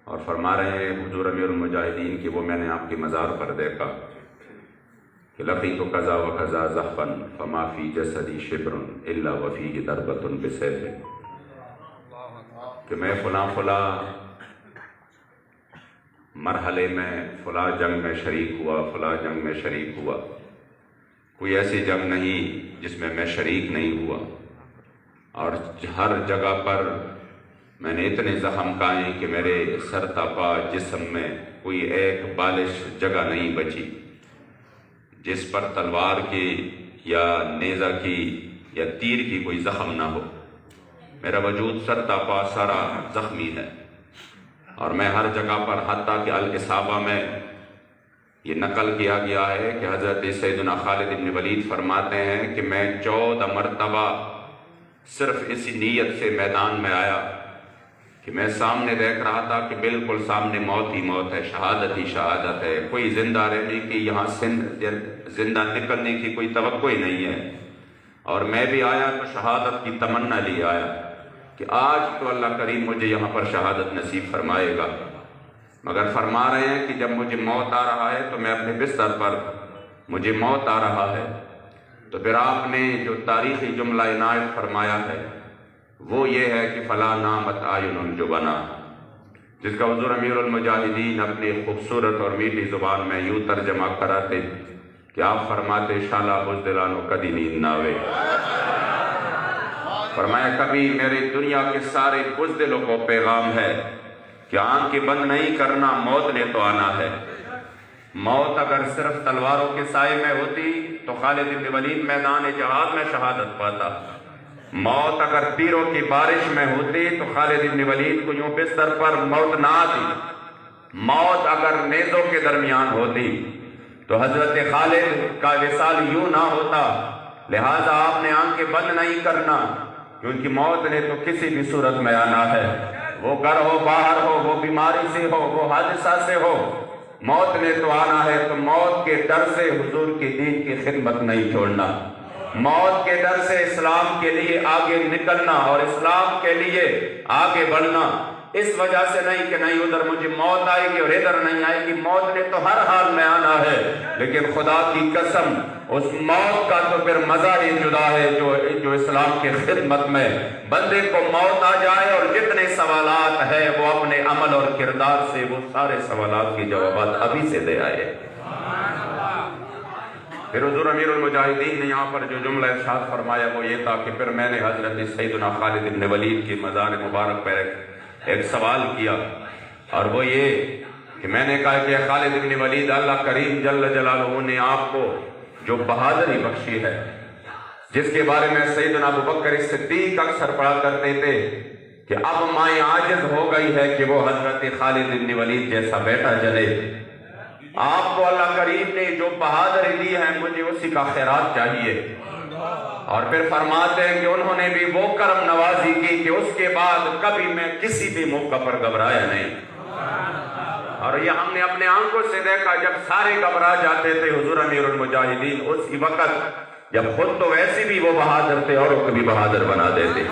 اور فرما رہے ہیں حضور امیر المجاہدین کہ وہ میں نے آپ کے مزار پر دیکھا کہ لقیت کذا و کذا زحفا فما فی جسدی شبر الا وفیہ ضربۃ بسیف، کہ میں فلاں مرحلے میں فلاں جنگ میں شریک ہوا، فلاں جنگ میں شریک ہوا، کوئی ایسی جنگ نہیں جس میں شریک نہیں ہوا، اور ہر جگہ پر میں نے اتنے زخم کھائے کہ میرے سر تا پا جسم میں کوئی ایک بالش جگہ نہیں بچی جس پر تلوار کی یا نیزہ کی یا تیر کی کوئی زخم نہ ہو۔ میرا وجود سر تا پا سارا زخمی ہے، اور میں ہر جگہ پر، حتیٰ کہ الاصابہ میں یہ نقل کیا گیا ہے کہ حضرت سیدنا خالد بن ولید فرماتے ہیں کہ میں 14 مرتبہ صرف اسی نیت سے میدان میں آیا کہ میں سامنے دیکھ رہا تھا کہ بالکل سامنے موت ہی موت ہے، شہادت ہی شہادت ہے، کوئی زندہ رہنے کی، یہاں زندہ نکلنے کی کوئی توقع ہی نہیں ہے۔ اور میں بھی آیا تو شہادت کی تمنا لی آیا کہ آج تو اللہ کریم مجھے یہاں پر شہادت نصیب فرمائے گا، مگر فرما رہے ہیں کہ جب مجھے موت آ رہا ہے تو میں اپنے بستر پر، مجھے موت آ رہا ہے، تو پھر آپ نے جو تاریخی جملہ عنایت فرمایا ہے وہ یہ ہے کہ فلا نامت اعین الجبنا، جس کا حضور امیر المجاہدین اپنی خوبصورت اور میٹھی زبان میں یوں ترجمہ کراتے کہ آپ فرماتے شالا بزدلانو کدی نیند نہ آوے۔ فرمایا کبھی میرے دنیا کے سارے بزدلوں کو پیغام ہے کہ آنکھیں بند نہیں کرنا، موت نے تو آنا ہے۔ موت اگر صرف تلواروں کے سائے میں ہوتی تو خالد بن ولید میدان جہاد میں شہادت پاتا، موت اگر تیروں کی بارش میں ہوتی تو خالد بن ولید کو یوں بستر پر موت نہ آتی، موت اگر نیزوں کے درمیان ہوتی تو حضرت خالد کا وصال یوں نہ ہوتا۔ لہٰذا آپ نے آنکھیں بند نہیں کرنا، کیونکہ موت نے تو کسی بھی صورت میں آنا ہے، وہ گھر ہو، باہر ہو، وہ بیماری سے ہو، وہ حادثہ سے ہو، موت نے تو آنا ہے۔ تو موت کے ڈر سے حضور کے دین کی خدمت نہیں چھوڑنا، موت کے ڈر سے اسلام کے لیے آگے نکلنا اور اسلام کے لیے آگے بڑھنا، اس وجہ سے نہیں کہ نہیں ادھر مجھے موت آئے گی اور ادھر نہیں آئے گی، موت نے تو ہر حال میں آنا ہے، لیکن خدا کی قسم اس موت کا تو پھر مزہ ہی جدا ہے جو اسلام کی خدمت میں بندے کو موت آ جائے اور جتنے سوالات ہیں وہ اپنے عمل اور کردار سے وہ سارے سوالات کی جوابات ابھی سے دے آئے۔ پھر حضور امیر المجاہدین نے یہاں پر جو جملہ ارشاد فرمایا وہ یہ تھا کہ پھر میں نے حضرت سیدنا خالد بن ولید کی مزار مبارک پر ایک سوال کیا، اور وہ یہ کہ میں نے کہا کہ خالد بن ولید، اللہ کریم جل جلالہ نے آپ کو جو بہادری بخشی ہے، جس کے بارے میں سیدنا ابوبکر صدیق اکثر پڑھا کرتے تھے کہ اب مائیں عاجز ہو گئی ہے کہ وہ حضرت خالد بن ولید جیسا بیٹا جنے، آپ کو اللہ کریم نے جو بہادری دی ہے مجھے اسی کا خیرات چاہیے۔ اور پھر فرماتے ہیں کہ انہوں نے بھی وہ کرم نوازی کی کہ اس کے بعد کبھی میں کسی بھی موقع پر گھبرایا نہیں، اور یہ ہم نے اپنے آنکھوں سے دیکھا، جب سارے گھبرا جاتے تھے حضور امیر المجاہدین اسی وقت جب خود تو ویسے بھی وہ بہادر تھے اوروں کو بھی بہادر بنا دیتے۔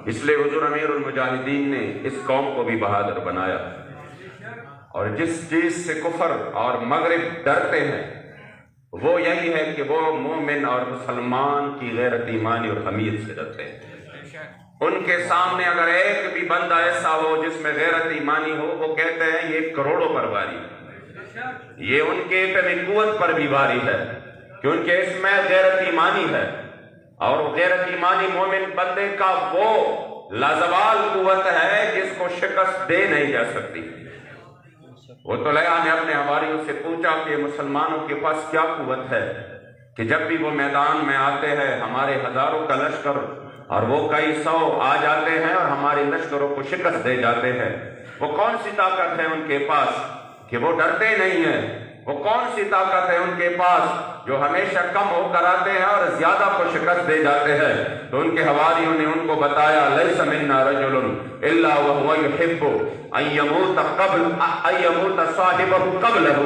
اس لیے حضور امیر المجاہدین نے اس قوم کو بھی بہادر بنایا، اور جس چیز سے کفر اور مغرب ڈرتے ہیں وہ یہی ہے کہ وہ مومن اور مسلمان کی غیرت ایمانی اور حمیت سے ڈرتے ہیں۔ ان کے سامنے اگر ایک بھی بندہ ایسا ہو جس میں غیرت ایمانی ہو، وہ کہتے ہیں یہ کروڑوں پر باری ہے، یہ ان کے پہ قوت پر بھی باری ہے، کیونکہ اس میں غیرت ایمانی ہے، اور غیرت ایمانی مومن بندے کا وہ لازوال قوت ہے جس کو شکست دے نہیں جا سکتی۔ وہ طلحہ نے اپنے حواریوں سے پوچھا کہ مسلمانوں کے پاس کیا قوت ہے کہ جب بھی وہ میدان میں آتے ہیں ہمارے ہزاروں کا لشکر اور وہ کئی سو آ جاتے ہیں اور ہماری لشکروں کو شکست دے جاتے ہیں۔ وہ کون سی طاقت ہے ان کے پاس کہ وہ ڈرتے نہیں ہیں؟ وہ کون سی طاقت ہے ان کے پاس جو ہمیشہ کم ہو کر آتے ہیں اور زیادہ کو شکست دے جاتے ہیں؟ تو ان کے حواریوں نے ان کو بتایا لیس منا رجل الا وهو يحب ان يموت صاحبه قبله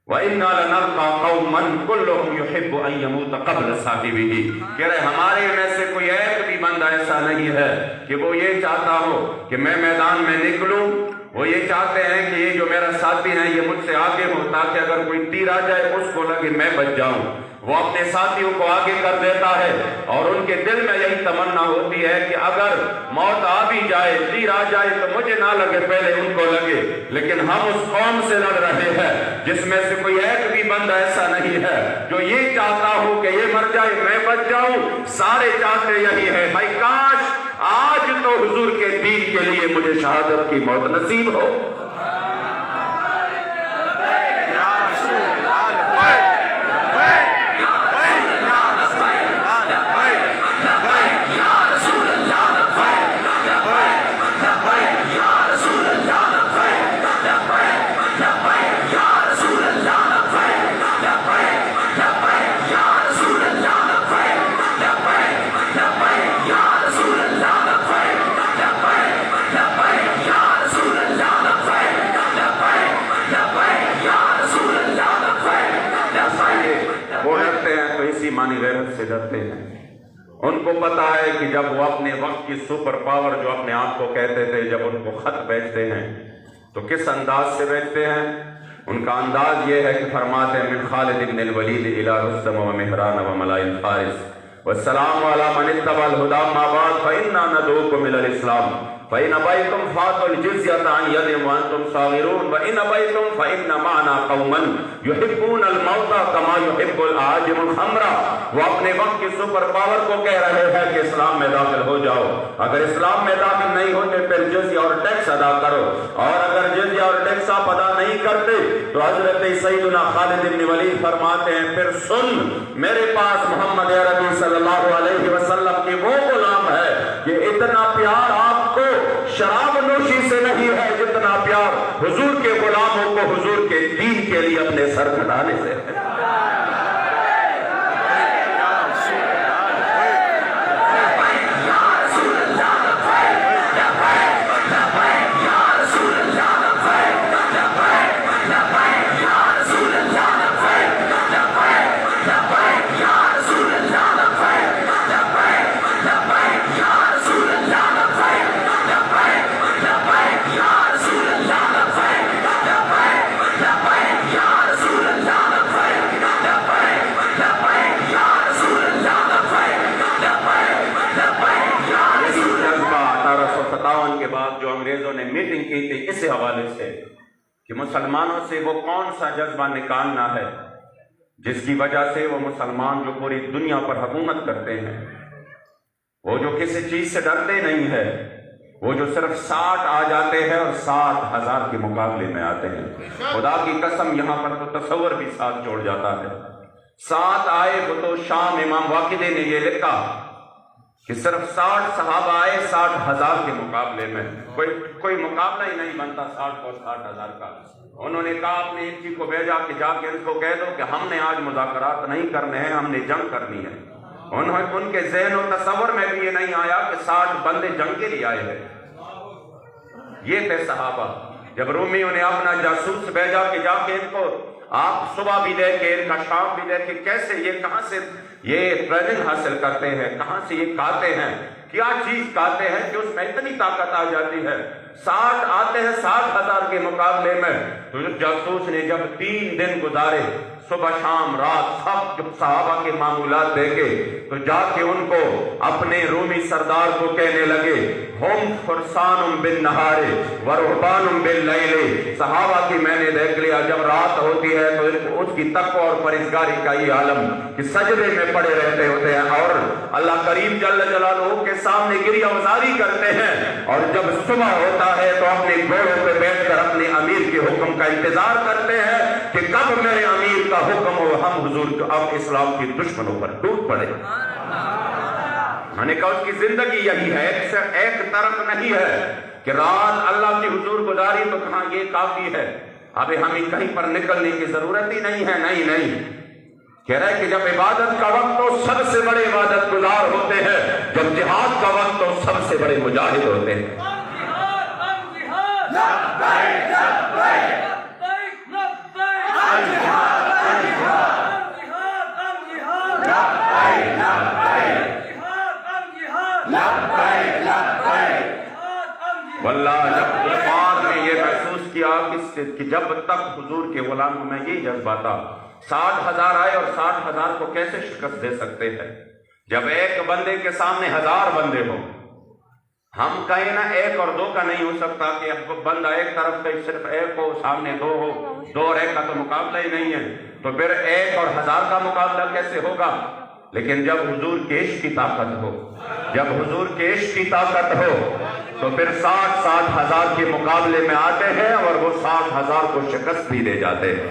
وَإِنَّا لَنَلْقَى قَوْمًا كُلُّهُمْ يُحِبُّ أَن يَمُوتَ قَبْلَ صَاحِبِهِ کہ رہے ہمارے میں سے کوئی ایک بھی بندہ ایسا نہیں ہے کہ وہ یہ چاہتا ہو کہ میں میدان میں نکلوں، وہ یہ چاہتے ہیں کہ یہ جو میرا ساتھی ہے یہ مجھ سے آگے ہو تاکہ اگر کوئی تیر آ جائے اس کو لگے میں بچ جاؤں۔ وہ اپنے ساتھیوں کو آگے کر دیتا ہے اور ان کے دل میں یہی تمنا ہوتی ہے کہ اگر موت آ بھی جائے، تیر آ جائے تو مجھے نہ لگے، پہلے ان کو لگے۔ لیکن ہم اس قوم سے لڑ رہے ہیں جس میں سے کوئی ایک بھی بندہ ایسا نہیں ہے جو یہ چاہتا ہو کہ یہ مر جائے میں بچ جاؤں۔ سارے چاہتے یہی ہے بھائی کاش آج تو حضور کے دین کے لیے مجھے شہادت کی موت نصیب ہو۔ مانی غیرت سے ڈرتے ہیں۔ ان کو پتا ہے کہ جب وہ اپنے وقت کی سپر پاور جو اپنے آپ کو کہتے تھے جب ان کو خط بیچتے ہیں تو کس انداز سے بیچتے ہیں؟ ان کا انداز یہ ہے کہ فرماتے ہیں من خالد بن الولید الى رستم و مہران و ملائن فارس والسلام علی من اتبع الہدی ما بعد فإنا ندعوکم الى الاسلام فإن أبيتم فاتوا الجزية عن يد وأنتم صاغرون وإن أبيتم فإن معنا قوما يحبون الموت كما يحب الأعاجم الخمر۔ وہ اپنے وقت کی سپر پاور کو کہہ رہے ہیں کہ اسلام میں داخل ہو جاؤ، اگر اسلام میں داخل نہیں ہوتے پھر جزیہ اور ٹیکس ادا کرو، اور اگر جزیہ اور ٹیکس آپ ادا نہیں کرتے تو حضرت سیدنا خالد بن ولید فرماتے ہیں پھر سن میرے پاس محمد عربی صلی اللہ علیہ وسلم کی وہ غلام ہے کہ اتنا پیار آپ کو شراب نوشی سے نہیں ہے جتنا پیار حضور کے غلاموں کو حضور کے دین کے لیے اپنے سر کٹانے سے ہے۔ کے بعد جو انگریزوں نے میٹنگ کی تھی اس حوالے سے کہ مسلمانوں سے وہ کون سا جذبہ نکالنا ہے جس کی وجہ سے وہ مسلمان جو پوری دنیا پر حکومت کرتے ہیں، وہ جو کسی چیز سے ڈرتے نہیں ہے، وہ جو صرف 60 آ جاتے ہیں اور 60,000 کے مقابلے میں آتے ہیں۔ خدا کی قسم یہاں پر تو تصور بھی ساتھ جوڑ جاتا ہے۔ 7 آئے وہ تو شام امام واقدی نے یہ لکھا کہ صرف 60 صحابہ آئے 60,000 کے مقابلے میں، کوئی مقابلہ ہی نہیں بنتا 60 اور 60,000 کا۔ انہوں نے کہا اپنے ایک چیز کو بھیجا کہ جا کے ان کو کہہ دو کہ ہم نے آج مذاکرات نہیں کرنے ہیں، ہم نے جنگ کرنی ہے۔ ان کے ذہن و تصور میں بھی یہ نہیں آیا کہ 60 بندے جنگ کے لیے آئے ہیں۔ یہ تھے صحابہ۔ جب رومیوں نے اپنا جاسوس بھیجا کہ جا کے ان کو آپ صبح بھی دیکھیں ان کا شام بھی دیکھیں کیسے یہ کہاں سے یہ ٹریننگ حاصل کرتے ہیں، کہاں سے یہ کھاتے ہیں، کیا چیز کھاتے ہیں کہ اس میں اتنی طاقت آ جاتی ہے۔ 60 آتے ہیں 60,000 کے مقابلے میں۔ تو جاسوس نے جب 3 دن گزارے، صبح شام رات سب جب صحابہ کے معمولات دیکھے تو جا کے ان کو اپنے رومی سردار کو کہنے لگے ہم فرسان بالنہار ورہبان باللیل۔ صحابہ کی میں نے دیکھ لیا جب رات ہوتی ہے تو اس کی تقوی اور پرہیزگاری کا یہ عالم کہ سجدے میں پڑے رہتے ہوتے ہیں اور اللہ کریم جل جلالہ کے سامنے گریہ وزاری کرتے ہیں، اور جب صبح ہوتا ہے تو اپنے گھوڑوں پہ بیٹھ کر اپنے امیر کے حکم کا انتظار کرتے ہیں کہ کب میرے امیر کا حکم ہو ہم حضور اب اسلام کی دشمنوں پر ٹوٹ پڑے۔ انہوں نے کہا اس کی زندگی یہی ہے، ایک طرف نہیں ہے کہ رات اللہ کی حضور گزاری تو کہاں یہ کافی ہے، اب ہمیں کہیں پر نکلنے کی ضرورت ہی نہیں ہے۔ نہیں، کہہ رہے کہ جب عبادت کا وقت تو سب سے بڑے عبادت گزار ہوتے ہیں، جب جہاد کا وقت تو سب سے بڑے مجاہد ہوتے ہیں۔ واللہ جب کفار نے یہ محسوس کیا کہ جب تک حضور کے غلاموں میں یہ جذبہ تھا، 60,000 آئے اور 60,000 کو کیسے شکست دے سکتے ہیں؟ جب ایک بندے کے سامنے 1000 بندے ہوں، ہم کہیں نا 1 اور 2 کا نہیں ہو سکتا کہ بندہ ایک طرف سے صرف 1 ہو، سامنے 2 ہو، 2 اور 1 کا تو مقابلہ ہی نہیں ہے، تو پھر 1 اور 1000 کا مقابلہ کیسے ہوگا؟ لیکن جب حضور کے عشق کی طاقت ہو، جب حضور کے عشق کی طاقت ہو تو پھر 60,000 کے مقابلے میں آتے ہیں اور وہ 60,000 کو شکست بھی دے جاتے ہیں۔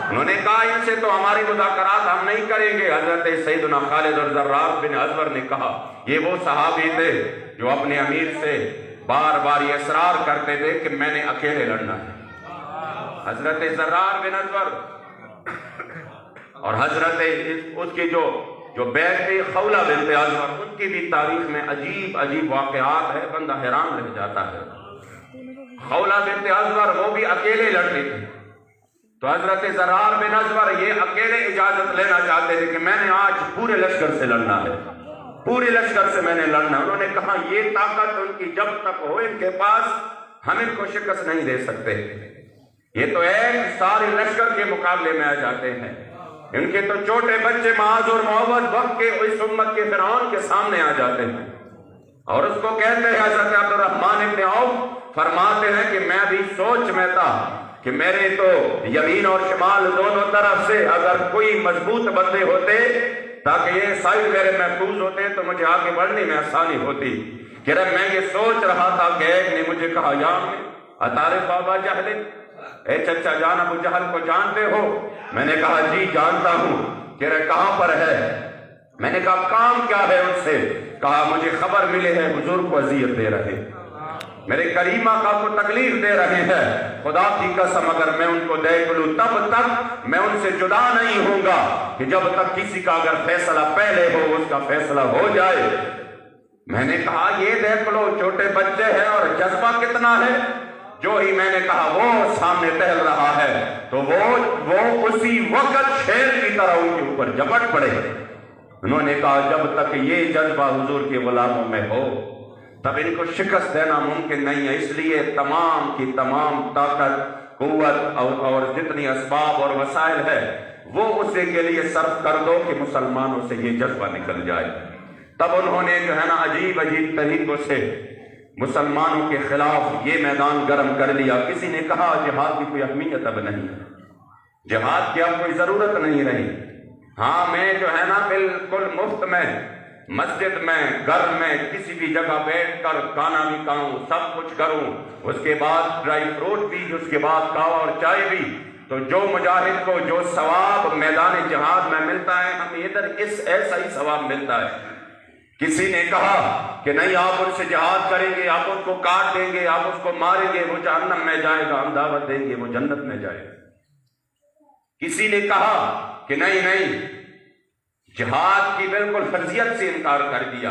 انہوں نے کہا ان سے تو ہماری مذاکرات ہم نہیں کریں گے۔ حضرت سیدنا خالد اور ذرار بن ازور نے کہا، یہ وہ صحابی تھے جو اپنے امیر سے بار بار یہ اصرار کرتے تھے کہ میں نے اکیلے لڑنا ہے۔ حضرت ذرار بن ازور اور حضرت اس کی جو بیٹے خولہ بنت ازور، ان کی بھی تاریخ میں عجیب واقعات ہے، بندہ حیران رہ جاتا ہے۔ خولہ بنت ازور وہ بھی اکیلے لڑتے تھے، تو حضرت ذرار بن ازور یہ اکیلے اجازت لینا چاہتے تھے کہ میں نے آج پورے لشکر سے لڑنا ہے، پورے لشکر سے میں نے لڑنا ہے۔ انہوں نے کہا یہ طاقت ان کی جب تک ہو ان کے پاس، ہم ان کو شکست نہیں دے سکتے، یہ تو ایک سارے لشکر کے مقابلے میں آ جاتے ہیں۔ ان کے تو چھوٹے بچے معاذ اور معوذ وقت کے اس امت کے فرعون کے سامنے آ جاتے ہیں، اور اس کو کہتے ہیں حضرت عبد الرحمن ابن عوف فرماتے ہیں کہ میں بھی سوچ میں تھا کہ میرے تو یمین اور شمال دونوں طرف سے اگر کوئی مضبوط بندے ہوتے تاکہ یہ سائل میرے محفوظ ہوتے تو مجھے آگے بڑھنے میں آسانی ہوتی۔ کہ میں یہ سوچ رہا تھا کہ ایک نے مجھے کہا یا اتعرف ابا جہل، اے چچا جان ابو جہل کو جانتے ہو؟ میں نے کہا جی جانتا ہوں۔ کہہ رہے کہاں پر ہے؟ میں نے کہا کام کیا ہے ان سے؟ کہا مجھے خبر ملے ہے حضور کو اذیت دے رہے، میرے کریمہ کا کو تکلیف دے رہے ہیں، خدا کی قسم اگر میں ان کو دیکھ لوں تب تک میں ان سے جدا نہیں ہوں گا کہ جب تک کسی کا اگر فیصلہ پہلے ہو اس کا فیصلہ ہو جائے۔ میں نے کہا یہ دیکھ لو چھوٹے بچے ہیں اور جذبہ کتنا ہے۔ جو ہی میں نے کہا وہ سامنے ٹہل رہا ہے تو وہ اسی وقت شیر کی طرح ان کے اوپر جھپٹ پڑے۔ انہوں نے کہا جب تک یہ جذبہ حضور کے غلاموں میں ہو تب ان کو شکست دینا ممکن نہیں ہے، اس لیے تمام کی تمام طاقت، قوت اور جتنی اسباب اور وسائل ہے وہ اسے کے لیے صرف کر دو کہ مسلمانوں سے یہ جذبہ نکل جائے۔ تب انہوں نے جو ہے نا عجیب طریقوں سے مسلمانوں کے خلاف یہ میدان گرم کر لیا۔ کسی نے کہا جہاد کی کوئی اہمیت اب نہیں، جہاد کی اب کوئی ضرورت نہیں رہی۔ ہاں میں جو ہے نا بالکل مفت میں مسجد میں گھر میں کسی بھی جگہ بیٹھ کر کھانا بھی کھاؤں، سب کچھ کروں، اس کے بعد ڈرائی فروٹ بھی، اس کے بعد کہوہ اور چائے بھی، تو جو مجاہد کو جو ثواب میدان جہاد میں ملتا ہے ہمیں ادھر ایسا ہی ثواب ملتا ہے۔ کسی نے کہا کہ نہیں آپ ان سے جہاد کریں گے، آپ ان کو کاٹ دیں گے، آپ اس کو ماریں گے، وہ جہنم میں جائے گا، ہم دعوت دیں گے وہ جنت میں جائے گا۔ کسی نے کہا کہ نہیں جہاد کی بالکل فرضیت سے انکار کر دیا۔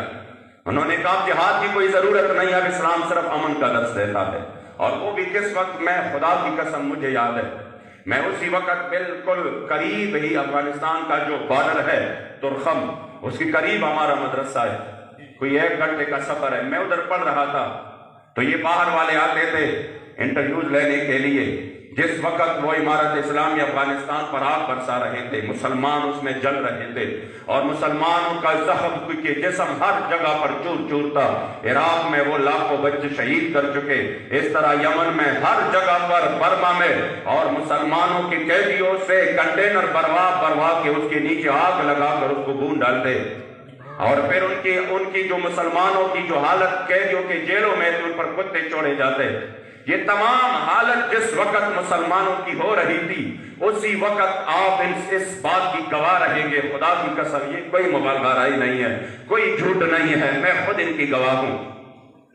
انہوں نے کہا جہاد کی کوئی ضرورت نہیں، اب اسلام صرف امن کا درس دیتا ہے، اور وہ بھی کس وقت؟ میں خدا کی قسم مجھے یاد ہے میں اسی وقت بالکل قریب ہی افغانستان کا جو بارڈر ہے ترخم، اس کے قریب ہمارا مدرسہ ہے، کوئی 1 گھنٹے کا سفر ہے۔ میں ادھر پڑھ رہا تھا تو یہ باہر والے آتے تھے انٹرویوز لینے کے لیے۔ جس وقت وہ عمارت اسلامی افغانستان پر آگ برسا رہے تھے، مسلمان اس میں جل رہے تھے اور مسلمانوں کا زخم کے جسم ہر جگہ پر چور چور تھا۔ عراق میں وہ لاکھوں بچے شہید کر چکے، اس طرح یمن میں ہر جگہ پر، برما میں، اور مسلمانوں کے قیدیوں سے کنٹینر بروا کے اس کے نیچے آگ لگا کر اس کو بھون ڈالتے، اور پھر ان کی جو مسلمانوں کی جو حالت قیدیوں کے جیلوں میں ان پر کتے چھوڑے جاتے۔ یہ تمام حالت جس وقت مسلمانوں کی ہو رہی تھی اسی وقت آپ اس بات کی گواہ رہیں گے، خدا کی قسم یہ کوئی مبالغہ رائی نہیں ہے، کوئی جھوٹ نہیں ہے، میں خود ان کی گواہ ہوں۔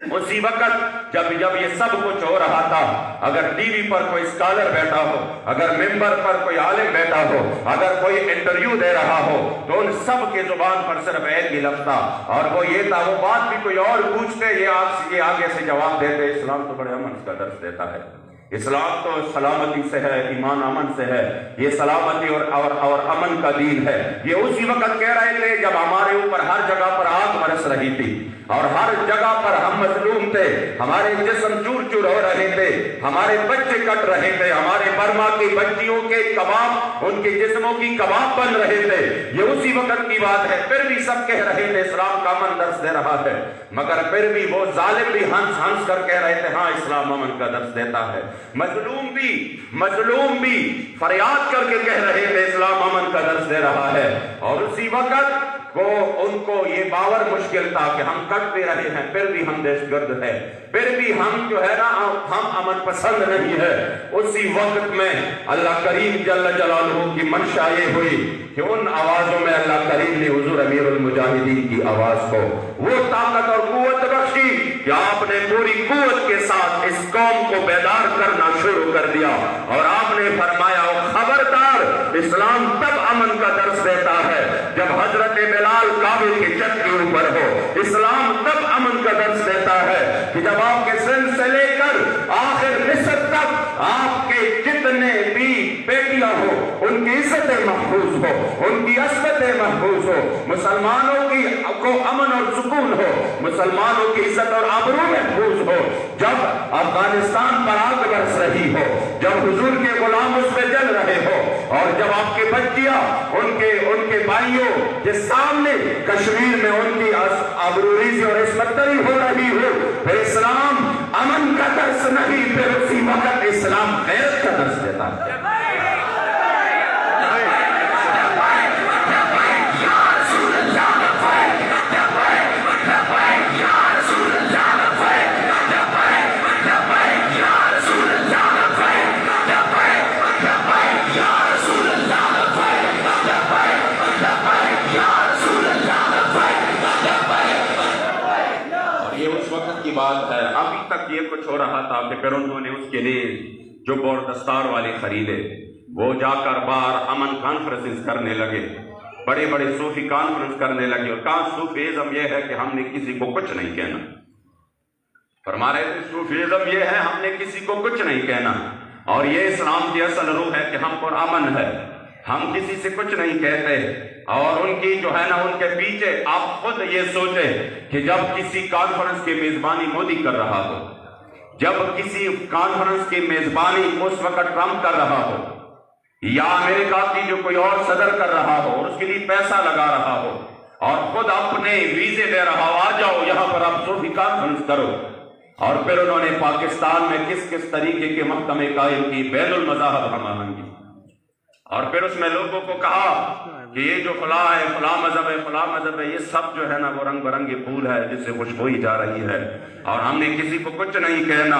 اسی وقت جب یہ سب کچھ ہو رہا تھا، اگر ٹی وی پر کوئی اسکالر بیٹھا ہو، اگر ممبر پر کوئی عالم بیٹھا ہو، اگر کوئی انٹرویو دے رہا ہو، تو ان سب کے زبان پر صرف ایک ہی لفظ تھا، اور وہ یہ تھا، وہ بات بھی کوئی اور پوچھتے یہ آگے سے جواب دیتے، اسلام تو بڑے امن کا درس دیتا ہے، اسلام تو سلامتی سے ہے، ایمان امن سے ہے، یہ سلامتی اور امن کا دین ہے۔ یہ اسی وقت کہہ رہے تھے جب ہمارے اوپر ہر جگہ پر آگ برس رہی تھی اور ہر جگہ پر ہم مظلوم تھے، ہمارے جسم چور چور ہو رہے تھے، ہمارے بچے کٹ رہے تھے، ہمارے برما کی بچیوں کے کباب، ان کے جسموں کی کباب بن رہے تھے، یہ اسی وقت کی بات ہے۔ پھر بھی سب کہہ رہے تھے اسلام کا امن درس دے رہا ہے، مگر پھر بھی وہ ظالم بھی ہنس ہنس کر کہہ رہے تھے ہاں اسلام امن کا درس دیتا ہے۔ مظلوم بھی فریاد کر کے کہہ رہے تھے اسلام امن کا درس دے رہا ہے، اور اسی وقت ان کو یہ باور مشکل تھا کہ ہم کٹ بھی رہے ہیں، پھر بھی ہم دہشت گرد ہے، پھر بھی ہم جو ہے نا ہم امن پسند نہیں ہے۔ اسی وقت میں اللہ کریم جل جلالہ کی منشا یہ ہوئی کہ ان آوازوں میں اللہ کریم نے حضور امیر المجاہدین کی آواز کو وہ طاقت اور قوت بخشی کہ آپ نے پوری قوت کے ساتھ اس قوم کو بیدار کرنا شروع کر دیا، اور آپ نے فرمایا خبردار، اسلام تب امن کا درس دیتا ہے جب حضرت بلال کعبے کے چھت کے اوپر ہو، اسلام تب امن کا درس دیتا ہے کہ جب آپ کے سن سے لے کر آخر مصر تک آپ کے جتنے بھی بیٹیاں ہو ان کی عزتیں محفوظ ہو، ان کی عصمتیں محفوظ ہو، مسلمانوں کو امن اور سکون ہو، مسلمانوں کی عزت اور آبرو محفوظ ہو۔ جب افغانستان پر آگ برس رہی ہو، جب حضور کے غلام اس میں جل رہے ہو، اور جب آپ کے بچیاں ان کے بھائیوں کے سامنے کشمیر میں ان کی آبروریزی اور عصمت دری ہو رہی ہو، پھر اسلام امن کا درس نہیں، پھر اسی وقت اسلام غیرت کا درس دیتا ہے۔ بات ہے ابھی تک یہ کچھ ہو رہا تھا کہ پھر انہوں نے اس کے لیے جو بورڈ دستار والے خریدے، وہ جا کر باہر امن کانفرنسز کرنے لگے، بڑے بڑے صوفی کانفرنس کرنے لگے، اور کہا صوفیزم یہ ہے کہ ہم نے کسی کو کچھ نہیں کہنا۔ فرما رہے تھے صوفیزم یہ ہے ہم نے کسی کو کچھ نہیں کہنا، اور یہ اسلام کی اصل روح ہے کہ ہم پر امن ہے، ہم کسی سے کچھ نہیں کہتے۔ اور ان کی جو ہے نا ان کے پیچھے آپ خود یہ سوچیں کہ جب کسی کانفرنس کی میزبانی مودی کر رہا ہو، جب کسی کانفرنس کی میزبانی اس وقت ٹرمپ کر رہا ہو، یا امریکہ کی جو کوئی اور صدر کر رہا ہو اور اس کے لیے پیسہ لگا رہا ہو، اور خود اپنے ویزے دے رہا ہو، آ جاؤ یہاں پر آپ صوفی کانفرنس کرو، اور پھر انہوں نے پاکستان میں کس کس طریقے کے محکمے قائم کی، بین المذاہب ہم آہنگی، اور پھر اس میں لوگوں کو کہا کہ یہ جو فلاں ہے، فلاں مذہب ہے، فلاں مذہب ہے، یہ سب جو ہے نا وہ رنگ برنگی پھول ہے جس سے خوشبوئی جا رہی ہے، اور ہم نے کسی کو کچھ نہیں کہنا۔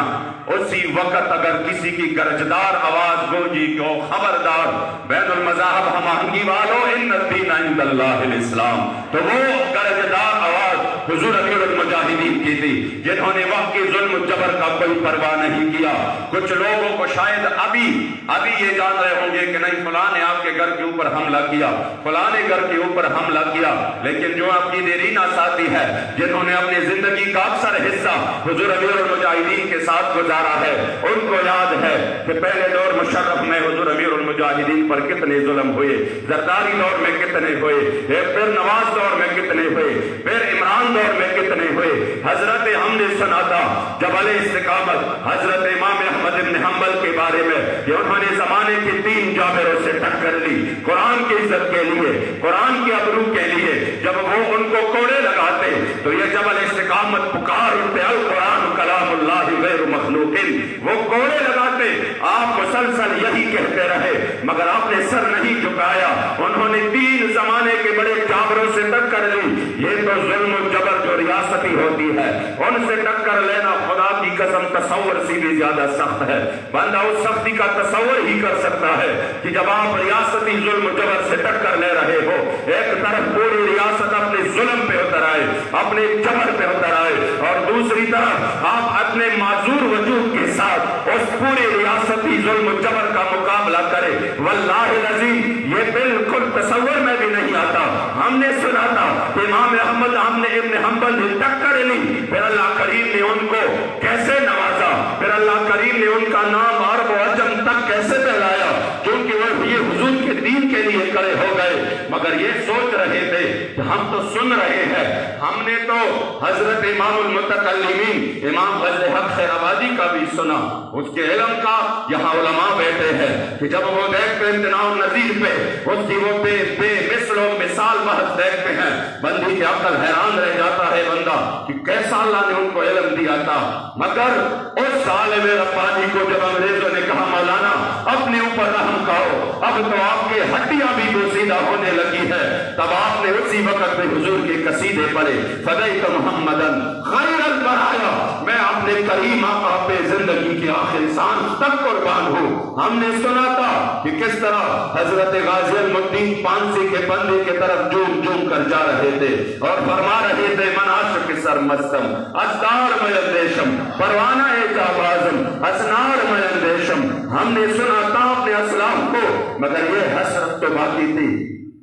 اسی وقت اگر کسی کی گرجدار آواز گونجی کہ او خبردار بین المذاہب ہم آہنگی والو، ان الدین عند اللہ الاسلام، تو وہ گرجدار آواز حضور امیر المجاہدین کی تھی، جنہوں نے وقت کی ظلم و جبر کا کوئی پرواہ نہیں کیا۔ کچھ لوگوں کو شاید ابھی یہ جان رہے ہوں گے کہ نہیں فلاں نے آپ کے گھر کے اوپر حملہ کیا، فلاں نے گھر کے اوپر حملہ کیا، لیکن جو آپ کی دیرینہ ساتھی ہے جنہوں نے اپنی زندگی کا اکثر حصہ حضور امیر المجاہدین کے ساتھ گزارا ہے، ان کو یاد ہے کہ پہلے دور مشرف میں حضور امیر المجاہدین پر کتنے ظلم ہوئے، زرداری دور میں کتنے ہوئے، پھر نواز دور میں کتنے ہوئے، پھر عمران دور میں کتنے ہوئے۔ حضرت ہم نے سنا تھا جب علیہ استقامت حضرت امام احمد بن حنبل کے بارے میں کہ انہوں نے زمانے کے 3 جابروں سے ٹکر لی قرآن کی عزت کے لیے، قرآن کی ابرو کے لیے، جب وہ ان کو کوڑے لگاتے تو یہ جب علیہ استقامت پکار اٹھتے القرآن کلام اللہ غیر مخلوق وہ کوڑے لگاتے، آپ مسلسل یہی کہتے رہے مگر آپ نے سر نہیں جھکایا۔ انہوں نے 3 زمانے کے بڑے جابروں سے ٹکر لی۔ یہ تو ظلم و جبر جو ریاستی ہوتی ہے، ان سے ٹکر لینا خدا کی قسم تصور سے بھی زیادہ سخت ہے۔ بندہ اس سختی کا تصور ہی کر سکتا ہے کہ جب آپ ریاستی ظلم و جبر سے ٹکر لے رہے ہو، ایک طرف پوری ریاست اپنے ظلم پہ اتر آئے، اپنے جبر پہ اتر آئے، اور دوسری طرف آپ اپنے معذور وجود کے ساتھ اس پوری ریاستی ظلم و جبر کا مقابلہ کرے۔ واللہ العظیم یہ بالکل تصور میں بھی نہیں آتا۔ ہم نے سنا تھا کہ امام احمد ابن حنبل نے ٹکر لی، پھر اللہ کریم نے ان کو کیسے نوازا، پھر اللہ کریم نے ان کا نام عرب و عجم تک کیسے پھیلایا، کیونکہ وہ یہ حضور کے دین کے لیے کھڑے ہو گئے۔ مگر یہ سوچ رہے تھے کہ ہم تو سن رہے ہیں، ہم نے تو حضرت امام المتکلمین امام فضل حق خیرآبادی کا بھی سنا، اس کے علم کا یہاں علماء بیٹھے ہیں کہ جب وہ دیکھتے امتناع النظیر پہ اس کی وہ بے مثل و مثال بحث دیکھتے ہیں، بندی کی عقل حیران رہ جاتا ہے بندہ کہ کیسا اللہ نے ان کو علم دیا تھا۔ مگر اس عالم ربانی کو جب انگریزوں نے کہا مولانا اپنے اوپر رحم کھاؤ، اب تو آپ کے ہڈیاں بھی بوسیدہ ہونے لگی ہے، تب آپ نے اسی وقت میں حضور کے قصیدے پڑھے، فدیت محمدن خیر البرایا، میں اپنے کریم آقا پہ زندگی کے آخر سانس تک قربان ہوں۔ ہم نے سنا تھا کہ کس طرح حضرت غازی المدین پانسی کے بندے کے طرف جوم جوم کر جا رہے تھے اور فرما رہے تھے من عاشق سرمستم اسدار میں اندیشم پروانہ جاب اعظم اسنار میں اندیشم۔ ہم نے سنا تھا اپنے اسلام کو، مگر یہ حسرت تو باقی تھی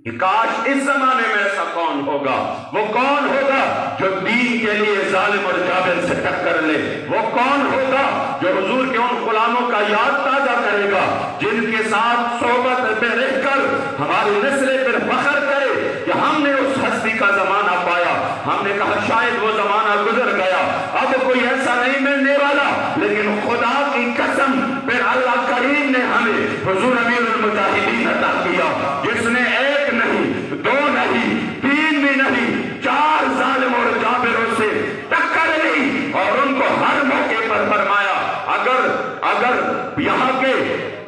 کہ کاش اس زمانے میں ایسا کون ہوگا، وہ کون ہوگا جو دین کے لیے ظالم اور جابر سے ٹکر لے، وہ کون ہوگا جو حضور کے ان غلاموں کا یاد تازہ کرے گا جن کے ساتھ صحبت میں رہ کر ہماری نسل پر فخر کرے کہ ہم نے اس ہستی کا زمانہ پایا۔ ہم نے کہا شاید وہ زمانہ گزر گیا، اب کوئی ایسا نہیں ملنے والا، لیکن خدا کی قسم پھر اللہ کریم نے ہمیں حضور امیر المجاہدین عطا کیا، جس نے ایک نہیں، 2 نہیں، 3 بھی نہیں، 4 ظالم اور جابروں سے ٹکر لی اور ان کو ہر موقع پر فرمایا اگر یہاں کے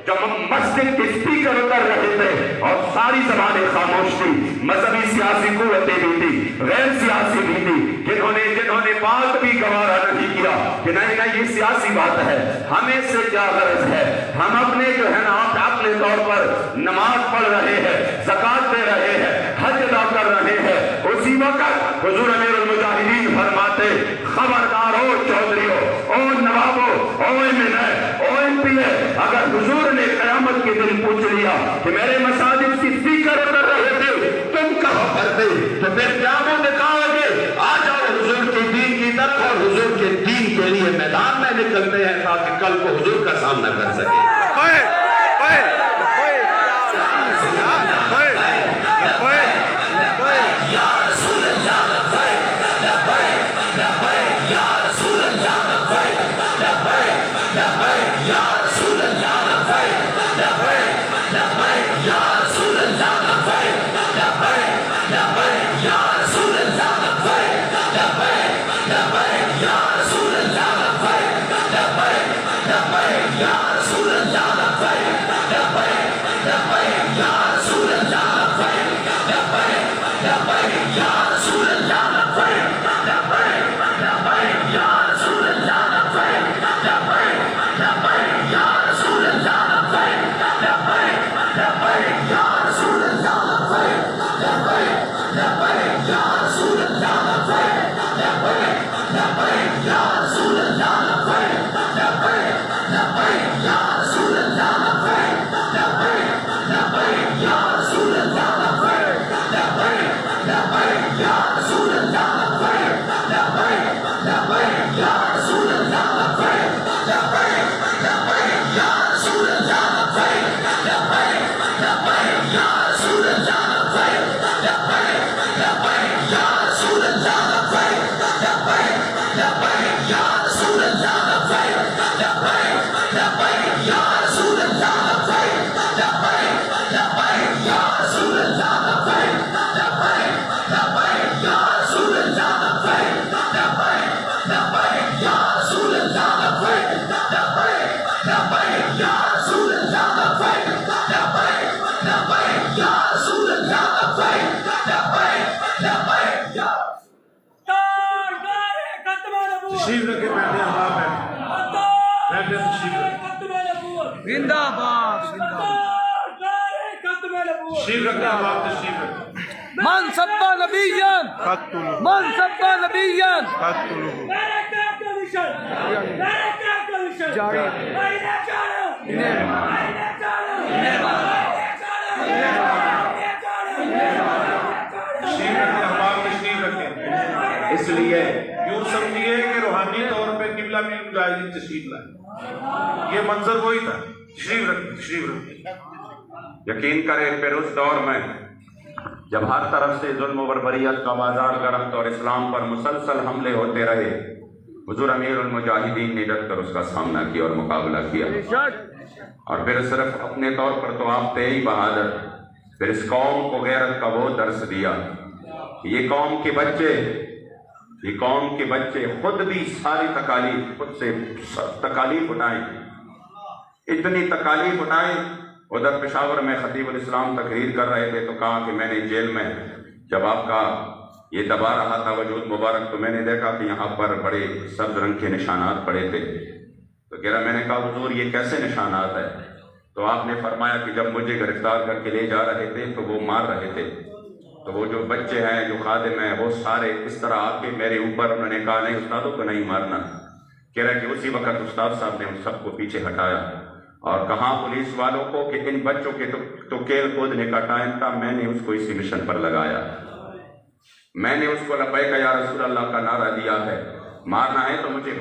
جب مسجد کے اسپیکر اتر رہے تھے اور ساری زبانیں خاموش تھی، مذہبی سیاسی قوتیں بھی تھی، غیر سیاسی بھی تھی، جنہوں نے بات بھی گوارا نہیں کیا کہ نہیں یہ سیاسی بات ہے، ہمیں سے کیا غرض ہے، ہم اپنے جو ہے نا اپنے طور پر نماز پڑھ رہے ہیں، زکات دے رہے ہیں، حج ادا کر رہے ہیں۔ اسی وقت حضور امیر المجاہدین فرماتے خبردار ہو چودھریو، او نوابو، او ایم این اے، او ایم پی اے، اگر حضور نے قیامت کے دن پوچھ لیا کہ میرے مساجد کی اسپیکر اتر رہے تھے تم کہاں کرتے، تو پھر کیا وہ دکھاؤ گے؟ آ جاؤ حضور کے دین کی طرف اور حضور کے دین کے لیے میدان میں نکلتے ہیں تاکہ کل کو حضور کا سامنا کر سکے۔ تشریف رکھے بیٹھے آپ بیٹھے تشریف رکھے زندہ باد زندہ باد تشریف رکھے آپ تشریف رکھے من سب نبیان من سب نبیان جاری تشریف رکھے آپ تشریف رکھے اس لیے یوں سمجھیے کہ روحانی طور پہ قبلہ بھی مجاہدین تشریف لائے، یہ منظر وہی تھا۔ تشریف رکھے تشریف رکھے یقین کریں پھر اس دور میں جب ہر طرف سے ظلم و بربریت کا بازار گرم اور اسلام پر مسلسل حملے ہوتے رہے، حضور امیر المجاہدین نے ڈٹ کر اس کا سامنا کیا اور مقابلہ کیا، اور پھر صرف اپنے طور پر تو آپ تھے ہی بہادر، پھر اس قوم کو غیرت کا وہ درس دیا۔ یہ قوم کے بچے خود بھی ساری تکالیف خود سے تکالیف اٹھائیں، اتنی تکالیف اٹھائیں۔ ادھر پشاور میں خطیب الاسلام تقریر کر رہے تھے تو کہا کہ میں نے جیل میں جب آپ کا یہ دبا رہا تھا وجود مبارک تو میں نے دیکھا کہ یہاں پر بڑے سبز رنگ کے نشانات پڑے تھے، تو کہہ رہا میں نے کہا حضور یہ کیسے نشانات ہے؟ تو آپ نے فرمایا کہ جب مجھے گرفتار کر کے لے جا رہے تھے تو وہ مار رہے تھے، تو وہ جو بچے ہیں جو خادم ہیں وہ سارے اس طرح آ کے میرے اوپر، انہوں نے کہا نہیں استادوں کو نہیں مارنا، کہہ رہا کہ اسی وقت استاد صاحب نے ان سب کو پیچھے ہٹایا اور کہا پولیس والوں کو کہ ان بچوں کے تو کیل کودنے کا ٹائم تھا، میں نے اس کو اسی مشن پر لگایا، میں نے اس کو لبیک یا رسول اللہ کا نعرہ دیا ہے، مارنا ہے تو مجھے